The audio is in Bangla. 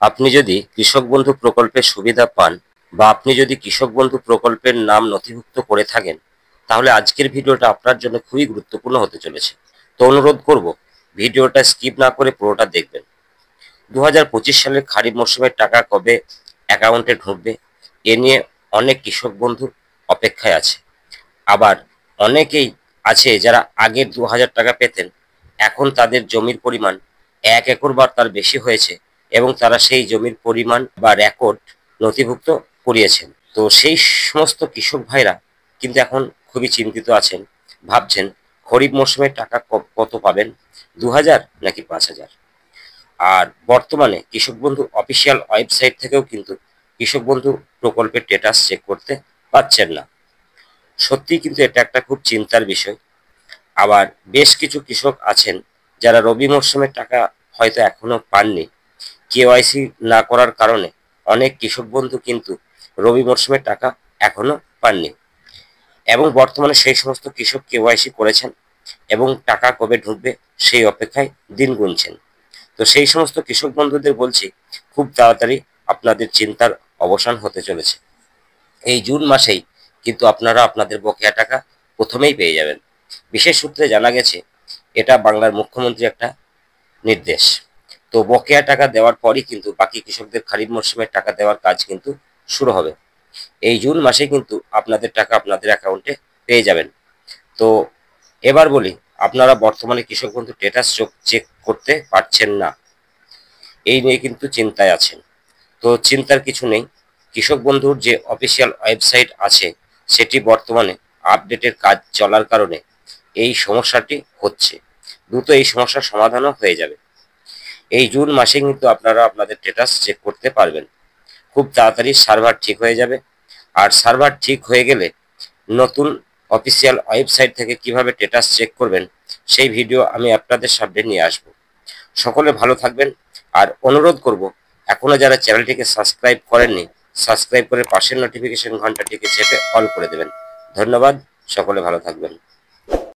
আপনি যদি কৃষক বন্ধু প্রকল্পের সুবিধা পান বা আপনি যদি কৃষক বন্ধু প্রকল্পের নাম নথিভুক্ত করে থাকেন, তাহলে আজকের ভিডিওটা আপনার জন্য খুবই গুরুত্বপূর্ণ হতে চলেছে। তো অনুরোধ করব, ভিডিওটা স্কিপ না করে পুরোটা দেখবেন। 2025 সালের খারিফ মরশুমের টাকা কবে অ্যাকাউন্টে ঢুকবে, এ নিয়ে অনেক কৃষক বন্ধু অপেক্ষায় আছে। আবার অনেকেই আছে যারা আগের 2000 টাকা পেতেন, এখন তাদের জমির পরিমাণ 1 একর বা তার বেশি হয়েছে এবং তারা সেই জমির পরিমাণ বা রেকর্ড নথিভুক্ত করিয়েছেন। তো সেই সমস্ত কৃষক ভাইরা কিন্তু এখন খুবই চিন্তিত আছেন, ভাবছেন খরিফ মরশুমের টাকা কত পাবেন, 2000 নাকি 5000। আর বর্তমানে কৃষক বন্ধু অফিসিয়াল ওয়েবসাইট থেকেও কিন্তু কৃষক বন্ধু প্রকল্পের স্ট্যাটাস চেক করতে পারছেন না। সত্যি কিন্তু এটা একটা খুব চিন্তার বিষয়। আবার বেশ কিছু কৃষক আছেন যারা রবি মরশুমের টাকা হয়তো এখনো পাননি। কেওয়াইসি না করার কারণে অনেক কৃষক বন্ধু কিন্তু রবি মরশুমের টাকা এখনো পাননি এবং বর্তমানে সেই সমস্ত কৃষক কেওয়াইসি করেছেন এবং টাকা কবে ঢুকবে সেই অপেক্ষায় দিন গুনছেন। তো সেই সমস্ত কৃষক বন্ধুদের বলছি, খুব তাড়াতাড়ি আপনাদের চিন্তার অবসান হতে চলেছে। এই জুন মাসেই কিন্তু আপনারা আপনাদের বকেয়া টাকা প্রথমেই পেয়ে যাবেন। বিশেষ সূত্রে জানা গেছে এটা বাংলার মুখ্যমন্ত্রী একটা নির্দেশ। তো বকেয়া টাকা দেওয়ার পরই কিন্তু বাকি কৃষকদের খারিফ মরশুমের টাকা দেওয়ার কাজ কিন্তু শুরু হবে। এই জুন মাসে কিন্তু আপনাদের টাকা আপনাদের অ্যাকাউন্টে পেয়ে যাবেন। তো এবার বলি, আপনারা বর্তমানে কৃষক বন্ধু স্ট্যাটাস চেক করতে পারছেন না, এই নিয়ে কিন্তু চিন্তায় আছেন। তো চিন্তার কিছু নেই, কৃষক বন্ধুর যে অফিসিয়াল ওয়েবসাইট আছে সেটি বর্তমানে আপডেটের কাজ চলার কারণে এই সমস্যাটি হচ্ছে। দ্রুত এই সমস্যার সমাধানও হয়ে যাবে। এই জুন মাসে কিন্তু আপনারা আপনাদের স্ট্যাটাস চেক করতে পারবেন। খুব তাড়াতাড়ি সার্ভার ঠিক হয়ে যাবে। আর সার্ভার ঠিক হয়ে গেলে নতুন অফিসিয়াল ওয়েবসাইট থেকে কিভাবে স্ট্যাটাস চেক করবেন সেই ভিডিও আমি আপনাদের সামনে নিয়ে আসব। সকলে ভালো থাকবেন। আর অনুরোধ করব, এখনো যারা চ্যানেলটিকে সাবস্ক্রাইব করেননি, সাবস্ক্রাইব করে পাশের নোটিফিকেশন ঘন্টাটিকে চেপে অল করে দেবেন। ধন্যবাদ, সকলে ভালো থাকবেন।